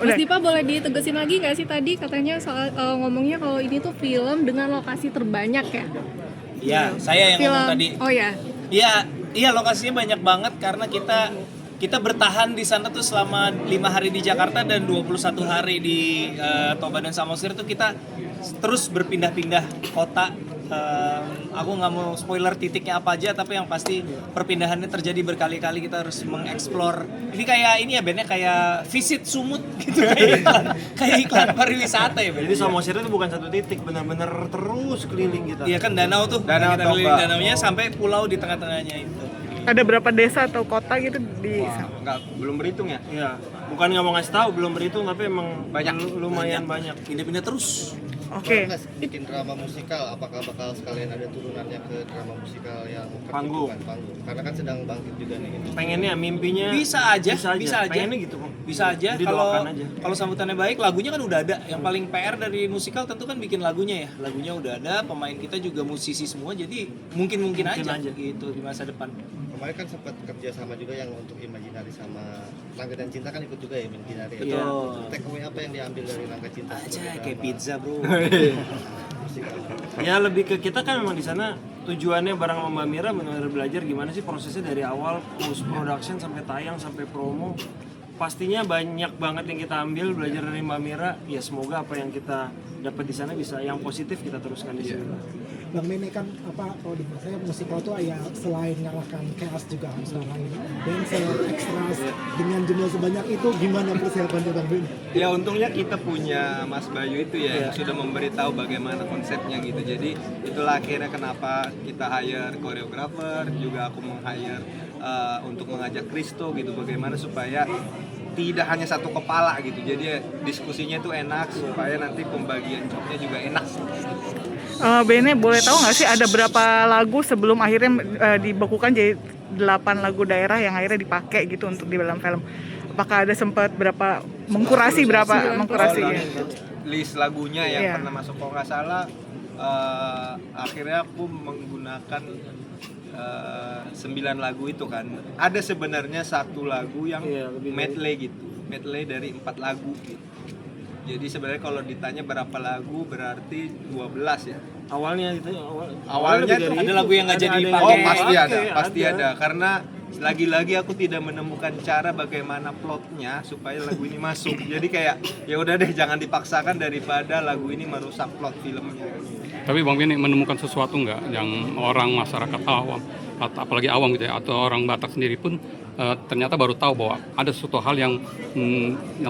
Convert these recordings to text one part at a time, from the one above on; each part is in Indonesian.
Mas Dipa boleh ditegesin lagi nggak sih tadi katanya soal ngomongnya kalau ini tuh film dengan lokasi terbanyak ya? Iya, saya yang ngomong tadi. Oh ya. Iya lokasinya banyak banget karena kita bertahan di sana tuh selama 5 hari di Jakarta dan 21 hari di Toba dan Samosir tuh kita terus berpindah-pindah kota. Aku nggak mau spoiler titiknya apa aja, tapi yang pasti perpindahannya terjadi berkali-kali. Kita harus mengeksplor. Ini ya bandnya kayak visit Sumut gitu, kayak iklan pariwisata ya. Jadi Samosir itu bukan satu titik, benar-benar terus keliling kita. Iya kan danau tuh, Danau kita Toba. keliling danaunya sampai pulau di tengah-tengahnya itu. Ada berapa desa atau kota gitu di Belum berhitung ya? Iya. Bukan nggak mau ngasih tahu, belum berhitung, tapi emang lumayan banyak. Pindah-pindah terus. Oke. Mas, bikin drama musikal, apakah bakal sekalian ada turunannya ke drama musikal yang Panggung. panggung? Karena kan sedang bangkit juga nih. Pengennya mimpinya Bisa aja. Pengennya gitu kok. Bisa aja. Jadi Kalau doakan aja. kalau sambutannya baik, lagunya kan udah ada. Yang paling PR dari musikal tentu kan bikin lagunya ya. Lagunya udah ada, pemain kita juga musisi semua, jadi mungkin aja gitu di masa depan. Kemarin kan sempat kerja sama juga yang untuk Imaginary sama Langga dan Cinta kan ikut juga ya Imaginary. Betul. Take away apa yang diambil dari Langga Cinta? Aja kayak pizza, Bro. Musikal. Ya lebih ke kita kan memang di sana tujuannya bareng sama Mbak Mira benar-benar belajar gimana sih prosesnya dari awal post production sampai tayang sampai promo. Pastinya banyak banget yang kita ambil belajar dari Mbak Mira. Ya semoga apa yang kita dapat di sana bisa yang positif kita teruskan di sini. Bang Bene kan kalau di saya musikal tuh ya selain ngarahkan cast juga harus ngarahin dancer, extras dengan jumlah sebanyak itu gimana persiapannya Bang Bene? Ya untungnya kita punya Mas Bayu itu ya yang sudah memberitahu bagaimana konsepnya gitu. Jadi itulah akhirnya kenapa kita hire koreografer, juga aku meng-hire untuk mengajak Kristo gitu, bagaimana supaya tidak hanya satu kepala gitu. Jadi diskusinya itu enak supaya nanti pembagian jobnya juga enak. Bene boleh tahu nggak sih ada berapa lagu sebelum akhirnya dibekukan jadi 8 lagu daerah yang akhirnya dipakai gitu untuk di dalam film? Apakah ada sempat berapa mengkurasi ya? List lagunya yang Iya. pernah masuk kalau nggak salah akhirnya aku menggunakan 9 lagu itu kan. Ada sebenarnya satu lagu yang medley gitu, medley dari 4 lagu gitu. Jadi sebenarnya kalau ditanya berapa lagu berarti 12 ya. Awalnya itu Awalnya tuh Ada lagu yang nggak jadi yang dipakai. Oh dipakai, pasti ada. Karena lagi-lagi aku tidak menemukan cara bagaimana plotnya supaya lagu ini masuk. Jadi kayak ya udah deh jangan dipaksakan daripada lagu ini merusak plot filmnya. Tapi Bang Beni menemukan sesuatu nggak yang orang masyarakat awam, atau apalagi awam gitu ya, atau orang Batak sendiri pun ternyata baru tahu bahwa ada sesuatu hal yang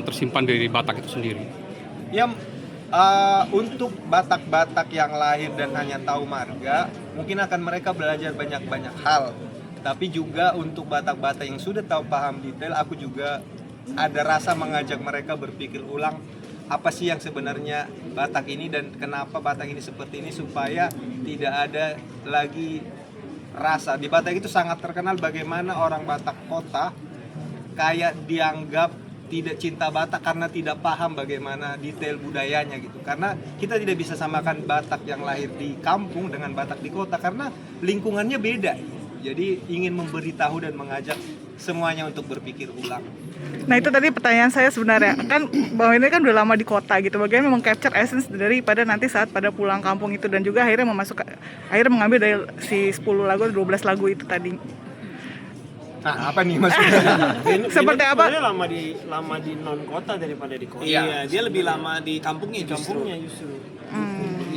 tersimpan dari Batak itu sendiri. Ya untuk Batak-Batak yang lahir dan hanya tahu marga, mungkin akan mereka belajar banyak-banyak hal. Tapi juga untuk Batak-Batak yang sudah tahu paham detail, aku juga ada rasa mengajak mereka berpikir ulang apa sih yang sebenarnya Batak ini dan kenapa Batak ini seperti ini supaya tidak ada lagi rasa. Di Batak itu sangat terkenal bagaimana orang Batak kota kayak dianggap tidak cinta Batak karena tidak paham bagaimana detail budayanya gitu. Karena kita tidak bisa samakan Batak yang lahir di kampung dengan Batak di kota karena lingkungannya beda. Jadi ingin memberitahu dan mengajak semuanya untuk berpikir ulang. Nah itu tadi pertanyaan saya sebenarnya kan Bang Bene kan udah lama di kota gitu. Bagaimana meng-capture essence daripada nanti saat pada pulang kampung itu dan juga akhirnya mengambil dari si 10 lagu 12 lagu itu tadi. Nah, apa nih maksudnya? Seperti apa? Dia lama di non kota daripada di kota. Iya, dia lebih lama di kampungnya justru.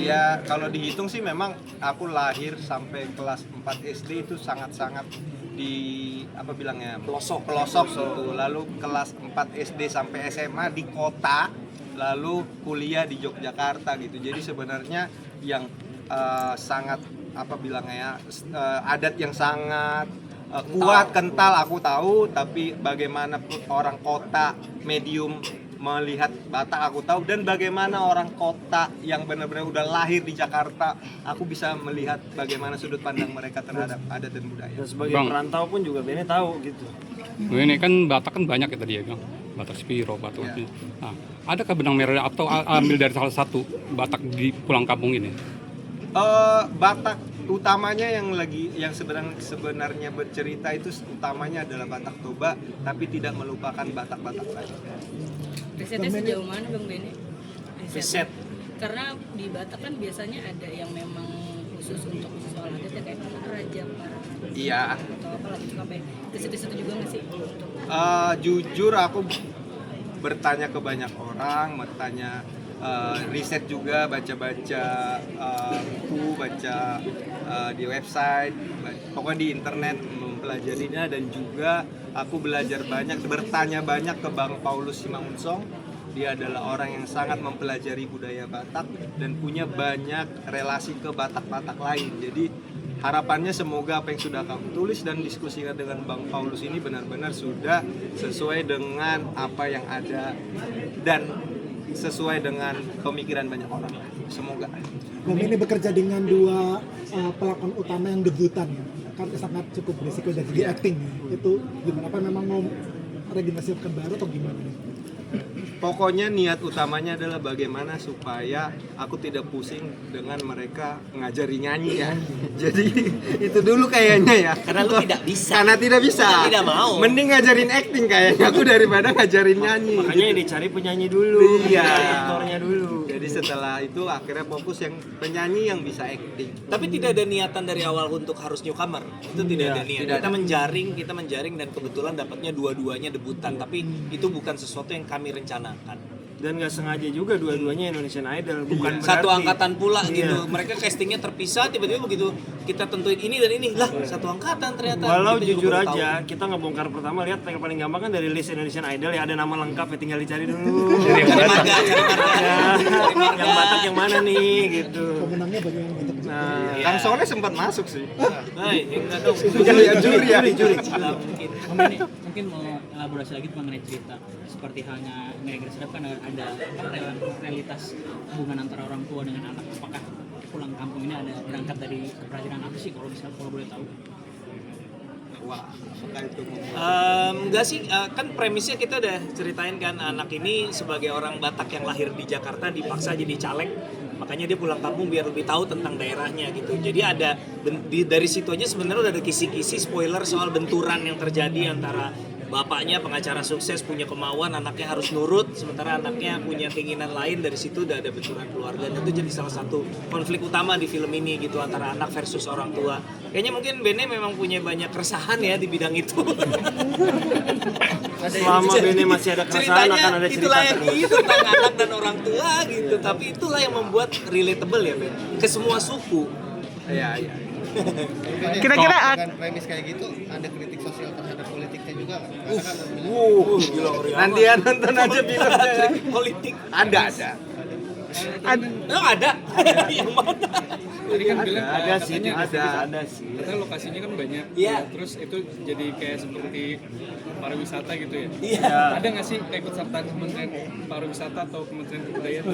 Ya kalau dihitung sih memang aku lahir sampai kelas 4 SD itu sangat-sangat di apa bilangnya pelosok gitu. Lalu kelas 4 SD sampai SMA di kota, lalu kuliah di Yogyakarta gitu. Jadi sebenarnya yang sangat apa bilangnya adat yang sangat kuat, kental aku tahu, tapi bagaimana orang kota medium melihat Batak aku tahu, dan bagaimana orang kota yang benar-benar udah lahir di Jakarta aku bisa melihat bagaimana sudut pandang mereka terhadap adat dan budaya. Dan sebagai Bang. perantau pun juga Bene tahu gitu. Ini kan Batak kan banyak ya tadi ya Bang. Batak Spiro, Batak. Ya. Nah, adakah benang merah atau ambil dari salah satu Batak di pulang kampung ini? Batak utamanya yang sebenarnya bercerita itu utamanya adalah Batak Toba, tapi tidak melupakan Batak-Batak lain. Risetnya sejauh mana Bang Bene? Riset. Karena di Batak kan biasanya ada yang memang khusus untuk soal adat ya, kayak Raja Para Iya. atau apa lagi itu apa ya? Riset-riset juga nggak sih untuk Jujur aku bertanya ke banyak orang, bertanya riset juga, baca-baca buku, baca di website, pokoknya di internet mempelajarinya, dan juga aku belajar banyak, bertanya banyak ke Bang Paulus Simangunsong. Dia adalah orang yang sangat mempelajari budaya Batak dan punya banyak relasi ke Batak-Batak lain. Jadi harapannya semoga apa yang sudah kamu tulis dan diskusikan dengan Bang Paulus ini benar-benar sudah sesuai dengan apa yang ada dan sesuai dengan pemikiran banyak orang. Semoga. Bang ini bekerja dengan dua pelakon utama yang debutan, kan sangat cukup berisiko jadi acting. Itu gimana? Apa memang mau regenerasikan baru atau gimana? Pokoknya niat utamanya adalah bagaimana supaya aku tidak pusing dengan mereka ngajari nyanyi ya. Jadi itu dulu kayaknya ya. Karena lu tidak bisa. Karena tidak bisa. Karena tidak mau. Mending ngajarin acting kayaknya aku daripada ngajarin nyanyi. Makanya yang dicari penyanyi dulu, Iya. aktornya dulu. Jadi setelah itu akhirnya fokus yang penyanyi yang bisa acting. Tapi tidak ada niatan dari awal untuk harus newcomer. Itu tidak ada niat. tidak Kita menjaring dan kebetulan dapatnya dua-duanya debutan. Tapi itu bukan sesuatu yang kami rencanakan. Dan nggak sengaja juga dua-duanya Indonesian Idol, bukan Satu berarti- angkatan pula Iya. gitu. Mereka castingnya terpisah, tiba-tiba begitu kita tentuin ini dan ini, lah satu angkatan ternyata. Walau Kita juga jujur baru aja, tahu. kita ngebongkar pertama lihat yang paling gampang kan dari list Indonesian Idol ya, ada nama lengkap ya, tinggal dicari dulu. Cari marga. Ya, yang Batak yang mana nih gitu. Pemenangnya banyak yang Batak. Nah, Kang Soleh sempat masuk sih. Hai, enggak dong. Juri ya. Nggak mungkin. Mungkin mau elaborasi lagi mengenai cerita seperti halnya Negeri Sedap kan ada realitas hubungan antara orang tua dengan anak. Apakah pulang kampung ini ada berangkat dari keprihatinan apa sih kalau boleh tahu? Wah, apakah itu Enggak sih, kan premisnya kita udah ceritain kan, anak ini sebagai orang Batak yang lahir di Jakarta dipaksa jadi caleg, makanya dia pulang kampung biar lebih tahu tentang daerahnya gitu. Jadi ada dari situ aja sebenarnya udah ada kisi-kisi spoiler soal benturan yang terjadi antara bapaknya pengacara sukses punya kemauan, anaknya harus nurut, sementara anaknya punya keinginan lain. Dari situ udah ada benturan keluarga, dan itu jadi salah satu konflik utama di film ini gitu, antara anak versus orang tua. Kayaknya mungkin Bene memang punya banyak keresahan ya di bidang itu. selama Bene masih ada keresahan akan ada cerita itulah yang terus. itu tentang anak dan orang tua gitu, tapi itulah yang membuat relatable ya Ben, ke semua suku. Iya. Kira-kira dengan premis kayak gitu ada kritik sosial terhadap politiknya juga nggak? Karena kan Gila, ngeri Nanti amat. ya nonton aja filmnya. Kritik politik. Ada. Emang ada? Yang mana? Tadi kan bilang Ada sih, ada. ada sih. katanya lokasinya kan banyak. Iya. Terus itu jadi kayak seperti pariwisata gitu ya. Iya. Ada nggak sih ikut serta Kementerian Pariwisata atau Kementerian Kebudayaan?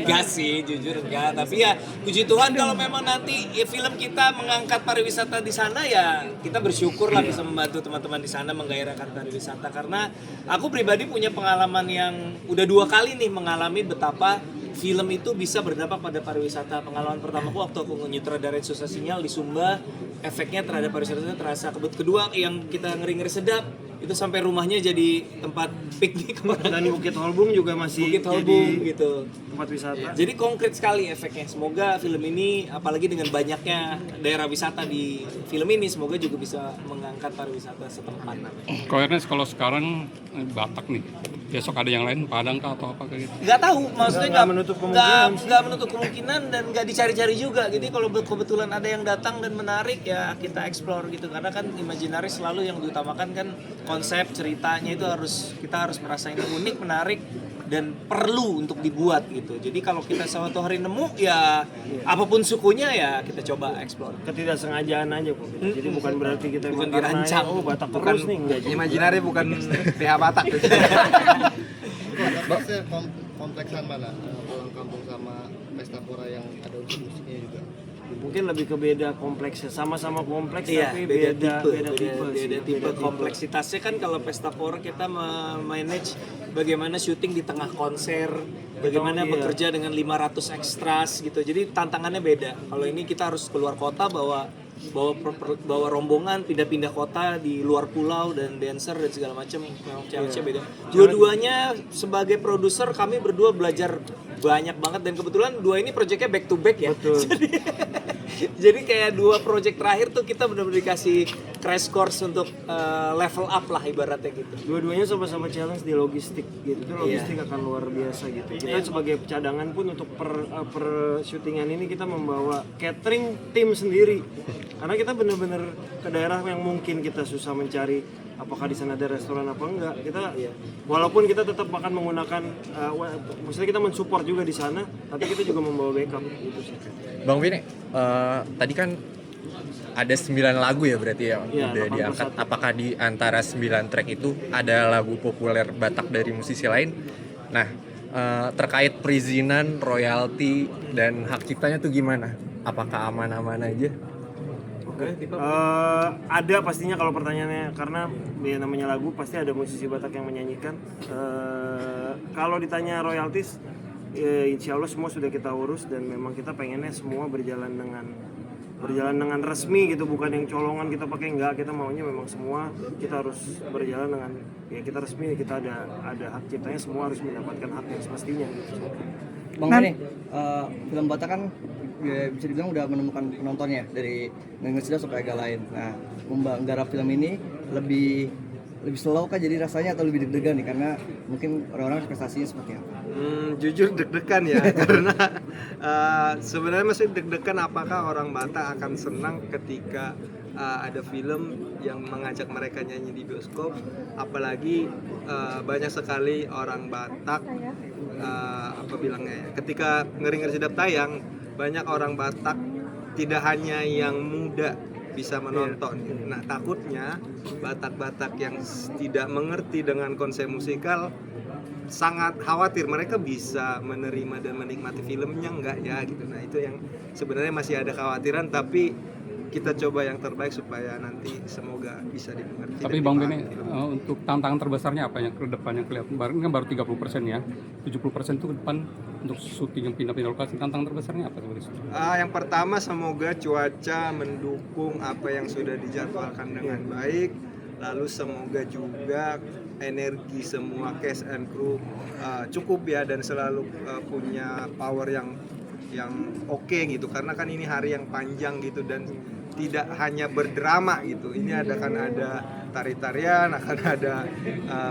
Enggak sih, jujur enggak. Tapi ya puji Tuhan kalau memang nanti ya, film kita mengangkat pariwisata di sana, ya kita bersyukur lah bisa membantu teman-teman di sana menggairahkan pariwisata. Karena aku pribadi punya pengalaman yang udah 2 kali nih mengalami betapa film itu bisa berdampak pada pariwisata. Pengalaman pertamaku waktu aku nyutradarain Susah Sinyal di Sumba, efeknya terhadap pariwisata terasa. Kedua yang kita ngeri-ngeri sedap, itu sampai rumahnya jadi tempat piknik Dan Bukit Holbung juga masih Bukit Holbung jadi gitu. tempat wisata. Jadi konkret sekali efeknya. Semoga film ini, apalagi dengan banyaknya daerah wisata di film ini, semoga juga bisa mengangkat pariwisata setempat. Ko Ernest, kalau sekarang Batak nih, besok ada yang lain, Padang kah atau apa kayak gitu? Nggak tahu, maksudnya Nggak menutup kemungkinan sih. nggak menutup kemungkinan dan nggak dicari-cari juga. Jadi kalau kebetulan ada yang datang dan menarik, ya kita explore gitu. Karena kan Imaginaris selalu yang diutamakan kan konsep ceritanya itu kita harus merasa ini unik, menarik, dan perlu untuk dibuat gitu. Jadi kalau kita suatu hari nemu, ya apapun sukunya ya kita coba explore. Ketidaksengajaan aja kok. Jadi bukan berarti kita Bukan emang karena dirancang. oh Batak Bukan terus nih, enggak juga. Imajinari bukan PH Batak. konteksnya kompleksan mana? Pulang kampung sama pesta pora yang ada unsur musiknya juga. mungkin lebih ke beda kompleksnya, sama-sama kompleks Iya, tapi beda beda tipe kompleksitasnya kan. Kalau Pesta Pora kita manage bagaimana syuting di tengah konser, bagaimana Iya. bekerja dengan 500 ekstras gitu. Jadi tantangannya beda. Kalau ini kita harus keluar kota, bawa rombongan, pindah-pindah kota di luar pulau dan dancer dan segala macam. Memang challenge-nya beda. Dua-duanya sebagai produser kami berdua belajar banyak banget, dan kebetulan dua ini proyeknya back to back ya. Jadi kayak dua project terakhir tuh kita benar-benar dikasih crash course untuk level up lah ibaratnya gitu. Dua-duanya sama-sama challenge di logistik gitu. Itu logistik akan luar biasa gitu. Kita sebagai cadangan pun untuk per syutingan ini kita membawa catering tim sendiri. Karena kita benar-benar ke daerah yang mungkin kita susah mencari apakah di sana ada restoran apa enggak. Kita walaupun kita tetap akan menggunakan maksudnya kita mensupport juga di sana, tapi kita juga membawa backup gitu sih. Bang Vini, tadi kan ada 9 lagu ya berarti ya Iya, udah 81. diangkat. Apakah di antara 9 track itu ada lagu populer Batak dari musisi lain? Nah, terkait perizinan, royalti, dan hak ciptanya tuh gimana? Apakah aman-aman aja? Ada pastinya kalau pertanyaannya, karena ya namanya lagu pasti ada musisi Batak yang menyanyikan. Kalau ditanya royaltis, insya Allah semua sudah kita urus, dan memang kita pengennya semua berjalan dengan resmi gitu, bukan yang colongan kita pakai, enggak. Kita maunya memang semua kita harus berjalan dengan ya kita resmi, kita ada hak ciptanya, semua harus mendapatkan hak yang semestinya gitu. Bang Vini, film Batak kan ya, bisa dibilang udah menemukan penontonnya dari Ngeresida sampai agak lain. Nah, menggarap film ini lebih slow kah jadi rasanya, atau lebih deg-degan nih karena mungkin orang-orang ekspektasinya seperti apa? Jujur deg-degan ya, karena sebenarnya masih deg-degan apakah orang Batak akan senang ketika ada film yang mengajak mereka nyanyi di bioskop, apalagi banyak sekali orang Batak ketika Ngeri-Ngeri Sedap tayang, banyak orang Batak tidak hanya yang muda bisa menonton. Nah, takutnya Batak-Batak yang tidak mengerti dengan konsep musikal sangat khawatir mereka bisa menerima dan menikmati filmnya enggak ya gitu. Nah, itu yang sebenarnya masih ada khawatiran, tapi kita coba yang terbaik supaya nanti semoga bisa dimengerti. Tapi Bang Bene, untuk tantangan terbesarnya apa yang ke depan yang kelihatan? Kan baru 30% ya, 70% itu ke depan untuk syuting yang pindah-pindah lokasi. Tantangan terbesarnya apa seperti itu? Yang pertama, semoga cuaca mendukung apa yang sudah dijadwalkan dengan baik. Lalu semoga juga energi semua cast and crew cukup ya, dan selalu punya power yang oke gitu, karena kan ini hari yang panjang gitu, dan tidak hanya berdrama gitu. Ini akan ada tari-tarian, akan ada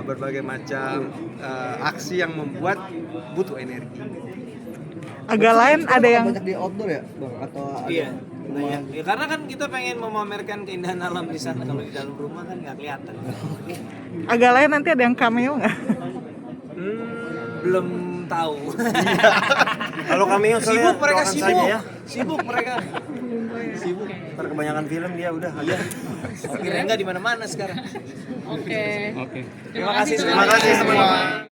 berbagai macam aksi yang membuat butuh energi. Agak lain ada yang banyak di outdoor ya, Bang, atau ada Iya, banyak. Ya, karena kan kita pengen memamerkan keindahan alam di sana. Kalau di dalam rumah kan nggak kelihatan. agak lain nanti ada yang cameo nggak? Belum tahu. Kalau kami yang Sibuk mereka, doakan sibuk. saja ya. Sibuk mereka. Sibuk. Ntar kebanyakan film dia udah. Iya. Kira nggak di mana-mana sekarang. Oke. Oke. Terima kasih Terima kasih semua.